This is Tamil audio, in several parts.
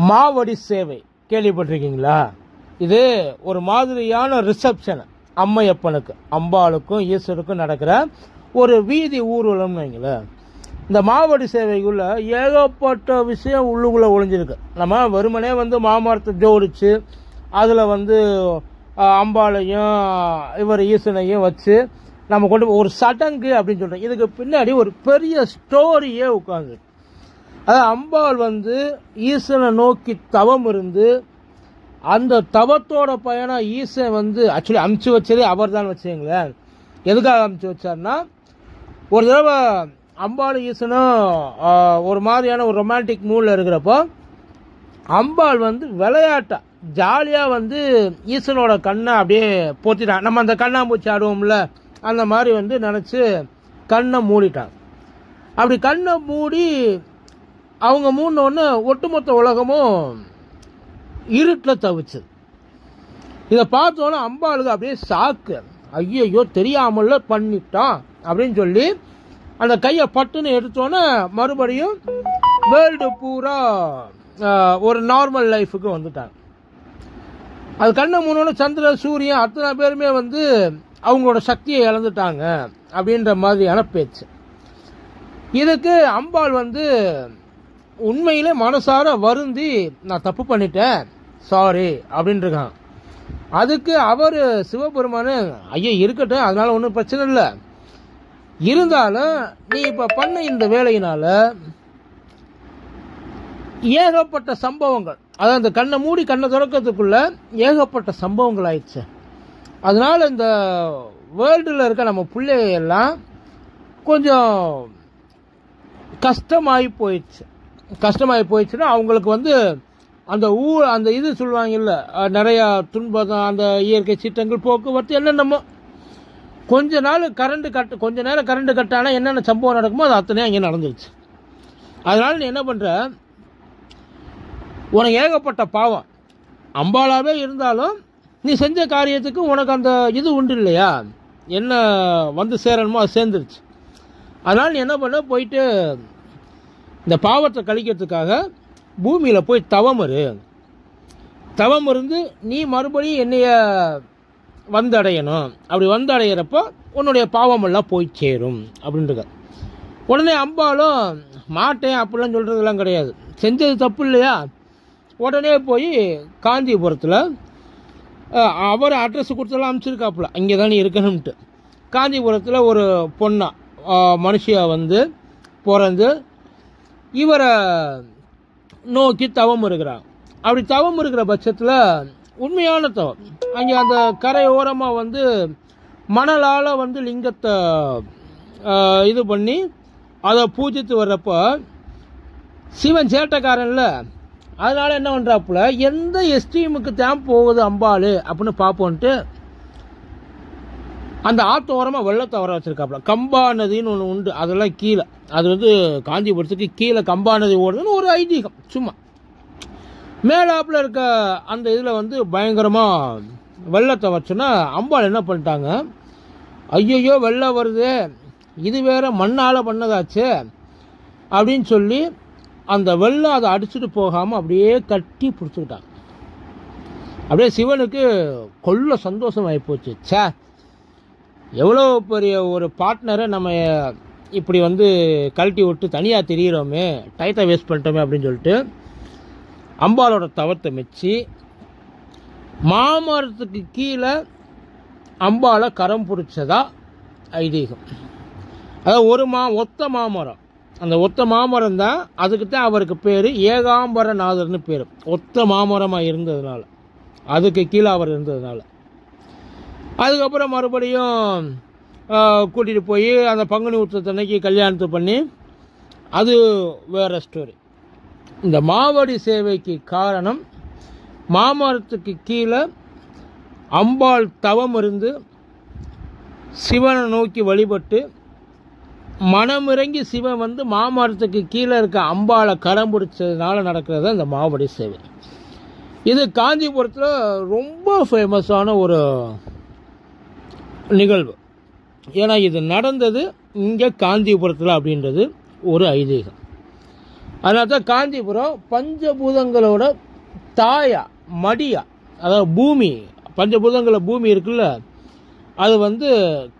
மாவடி சேவை கேள்விப்பட்டிருக்கீங்களா? இது ஒரு மாதிரியான ரிசப்ஷன் அம்மையப்பனுக்கு, அம்பாளுக்கும் ஈஸ்வருக்கும் நடக்கிற ஒரு வீதி ஊர்வலம்னு வைங்களேன். இந்த மாவடி சேவைக்குள்ள ஏகப்பட்ட விஷயம் உள்ளுக்குள்ளே ஒளிஞ்சிருக்கு. நம்ம வெறுமனே மாமரத்தை ஜோடிச்சு அதில் அம்பாளையும் இவர் ஈசனையும் வச்சு நம்ம கொண்டு ஒரு சடங்கு அப்படின்னு சொல்கிறோம். இதுக்கு பின்னாடி ஒரு பெரிய ஸ்டோரியே உட்காந்து, அதாவது அம்பாள் ஈசனை நோக்கி தவம் இருந்து அந்த தவத்தோட பயணம் ஈசன் ஆக்சுவலி அமுச்சு வச்சதே அவர் தான் வச்சுங்களேன். எதுக்காக அமுச்சு வச்சார்னா, ஒரு தடவை அம்பாள் ஈசனும் ஒரு மாதிரியான ஒரு ரொமான்டிக் மூடில் இருக்கிறப்போ அம்பாள் விளையாட்டா ஜாலியாக ஈசனோட கண்ணை அப்படியே பொத்திட்டான். நம்ம அந்த கண்ணாம்பூச்சி ஆடுவோம்ல, அந்த மாதிரி நினச்சி கண்ணை மூடிட்டாங்க. அப்படி கண்ணை மூடி அவங்க மூடினோடனே ஒட்டுமொத்த உலகமும் இருட்டில் தவிச்சது. இதை பார்த்தோன்னே அம்பாளுக்கு அப்படியே சாக்கு, ஐயோ தெரியாமல பண்ணிட்டான் அப்படின்னு சொல்லி அந்த கையை பட்டுன்னு எடுத்தோன்னே மறுபடியும் வேர்ல்டு பூரா ஒரு நார்மல் லைஃபுக்கு வந்துட்டாங்க. அது கண்ணை மூணோன்னு சந்திரன் சூரியன் அத்தனை பேருமே அவங்களோட சக்தியை இழந்துட்டாங்க அப்படின்ற மாதிரியான பேச்சு. இதுக்கு அம்பாள் உண்மையிலே மனசார வருந்தி நான் தப்பு பண்ணிட்டேன் சாரி அப்படின்னு இருக்காங்க. அதுக்கு அவர் சிவபெருமானு ஐயோ இருக்கட்டும், அதனால ஒன்றும் பிரச்சனை இல்லை, இருந்தாலும் நீ இப்போ பண்ண இந்த வேலையினால ஏகப்பட்ட சம்பவங்கள், அதாவது அந்த கண்ணை மூடி கண்ணை திறக்கிறதுக்குள்ள ஏகப்பட்ட சம்பவங்கள் ஆயிடுச்சு. அதனால இந்த வேர்ல்டில் இருக்க நம்ம பிள்ளையெல்லாம் கொஞ்சம் கஷ்டமாகி போயிடுச்சுன்னா அவங்களுக்கு அந்த அந்த இது சொல்லுவாங்கல்ல, நிறையா துன்பம், அந்த இயற்கை சீற்றங்கள், போக்குவரத்து, என்னென்னமோ கொஞ்ச நேரம் கரண்ட் கட் ஆனால் என்னென்ன சம்பவம் நடக்குமோ அது அத்தனையும் அங்கே நடந்துருச்சு. அதனால நீ என்ன பண்ணுற, உனக்கு ஏகப்பட்ட பாவம் அம்பாளாவே இருந்தாலும் நீ செஞ்ச காரியத்துக்கு உனக்கு அந்த இது உண்டு இல்லையா, என்ன சேரணுமோ அது சேர்ந்துருச்சு. அதனால் நீ என்ன பண்ண, போயிட்டு இந்த பாவத்தை கழிக்கிறதுக்காக பூமியில் போய் தவம் இருந்து நீ மறுபடியும் என்னைய வந்தடையணும். அப்படி வந்தடைகிறப்போ உன்னுடைய பாவமெல்லாம் போய் சேரும் அப்படின்ட்டு. உடனே அம்பாலும் மாட்டேன் அப்படிலாம் சொல்கிறதுலாம் கிடையாது, செஞ்சது தப்பு இல்லையா. உடனே போய் காஞ்சிபுரத்தில் அவர் அட்ரஸ் கொடுத்தெல்லாம் அனுப்பிச்சிருக்காப்புல, இங்கே தான் இருக்கணும்ட்டு. காஞ்சிபுரத்தில் ஒரு பொண்ணா மனுஷியா பிறந்து இவரை நோக்கி தவம் இருக்கிறாங்க. அப்படி தவம் இருக்கிற பட்சத்தில் உண்மையான தவம், அங்கே அந்த கரை ஓரமாக மணலால் லிங்கத்தை இது பண்ணி அதை பூஜித்து வர்றப்போ சிவன் சேட்டைக்காரன்ல, அதனால என்ன பண்ணுறாப்புல, எந்த எஸ்ட்ரீமுக்கு தான் போகுது அம்பாள் அப்படின்னு பார்ப்போன்ட்டு அந்த ஆற்று ஓரமாக வெள்ளத்தை வர வச்சிருக்காப்புல. கம்பா நதின்னு ஒன்று உண்டு, அதெல்லாம் கீழே, அது காஞ்சிபுரத்துக்கு கீழே கம்பா நதி ஓடுதுன்னு ஒரு ஐதீகம். சும்மா மேலாப்பில் இருக்க அந்த இதில் பயங்கரமாக வெள்ளத்தை வச்சோன்னா அம்பாள் என்ன பண்ணிட்டாங்க, ஐயோ வெள்ளம் வருது, இது வேற மண்ணால் பண்ணதாச்சு அப்படின்னு சொல்லி அந்த வெள்ளம் அதை அடிச்சுட்டு போகாமல் அப்படியே கட்டி பிடிச்சிக்கிட்டாங்க. அப்படியே சிவனுக்கு கொள்ள சந்தோஷம் ஆகிப்போச்சு. சே, எவ்வளோ பெரிய ஒரு பார்ட்னரை நம்ம இப்படி கழட்டி விட்டு தனியாக தெரிகிறோமே, டயத்தை வேஸ்ட் பண்ணிட்டோமே அப்படின்னு சொல்லிட்டு அம்பாளோட தவத்தை மெச்சி மாமரத்துக்கு கீழே அம்பாளை கரம் பிடிச்சதா ஐதீகம். அதாவது ஒத்த மாமரம், அந்த ஒத்த மாமரம் தான், அதுக்கு தான் அவருக்கு பேர் ஏகாம்பரநாதர்னு பேர். ஒத்த மாமரமாக இருந்ததுனால, அதுக்கு கீழே அவர் இருந்ததுனால. அதுக்கப்புறம் மறுபடியும் கூட்டிகிட்டு போய் அந்த பங்குனி உத்திரத்தன்னைக்கு கல்யாணத்தை பண்ணி, அது வேற ஸ்டோரி. இந்த மாவடி சேவைக்கு காரணம், மாமரத்துக்கு கீழே அம்பாள் தவம் இருந்து சிவனை நோக்கி வழிபட்டு மனமிறங்கி சிவன் மாமரத்துக்கு கீழே இருக்க அம்பாளை கரம் பிடிச்சதுனால நடக்கிறது இந்த மாவடி சேவை. இது காஞ்சிபுரத்தில் ரொம்ப ஃபேமஸான ஒரு நிகழ்வு. ஏன்னா இது நடந்தது இங்கே காஞ்சிபுரத்தில் அப்படின்றது ஒரு ஐதீகம். அதனால தான் காஞ்சிபுரம் பஞ்சபூதங்களோட தாயா மடியா, அதாவது பூமி, பஞ்சபூதங்கள பூமி இருக்குல்ல, அது வந்து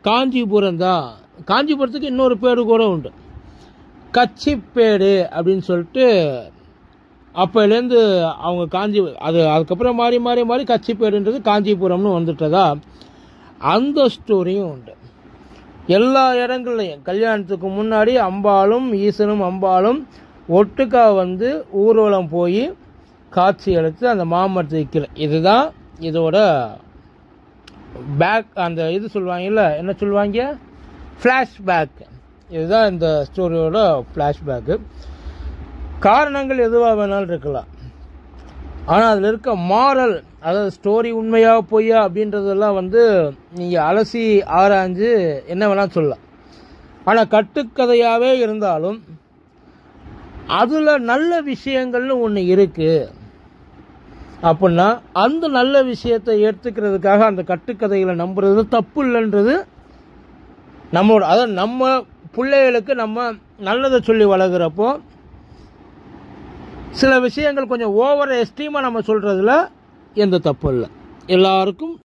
காஞ்சிபுரம் தான். காஞ்சிபுரத்துக்கு இன்னொரு பேரு கூட உண்டு, கச்சிப்பேடு அப்படின்னு சொல்லிட்டு. அப்போலேருந்து அவங்க அதுக்கப்புறம் மாறி மாறி மாறி கச்சிப்பேடுன்றது காஞ்சிபுரம்னு வந்துட்டதா அந்த ஸ்டோரியும் உண்டு. எல்லா இடங்கள்லையும் கல்யாணத்துக்கு முன்னாடி அம்பாளும் ஈசனும் அம்பாளும் ஒட்டுக்கா வந்து ஊர்வலம் போய் காட்சி எடுத்து அந்த மாமரத்தை கீழே. இதுதான் இதோட பேக், அந்த இது சொல்லுவாங்கல்ல, என்ன சொல்லுவாங்க, ஃப்ளாஷ்பேக். இதுதான் இந்த ஸ்டோரியோட ஃப்ளாஷ்பேக்கு. காரணங்கள் எதுவாக வேணாலும் இருக்கலாம், ஆனால் அதில் இருக்க மாரல், அதாவது ஸ்டோரி உண்மையா பொய்யா அப்படின்றதெல்லாம் வந்து நீங்கள் அலசி ஆராய்ஞ்சு என்ன வேணாலும் சொல்லலாம். ஆனால் கட்டுக்கதையாகவே இருந்தாலும் அதில் நல்ல விஷயங்கள்னு ஒன்று இருக்குது அப்படின்னா அந்த நல்ல விஷயத்தை எடுத்துக்கிறதுக்காக அந்த கட்டுக்கதைகளை நம்புறது தப்பு இல்லைன்றது நம்மளோட. அதாவது நம்ம பிள்ளைகளுக்கு நம்ம நல்லதை சொல்லி வளர்க்குறப்போ சில விஷயங்கள் கொஞ்சம் ஓவர் எஸ்ட்ரீமாக நம்ம சொல்கிறதுல எந்த தப்பு இல்லை. எல்லாருக்கும்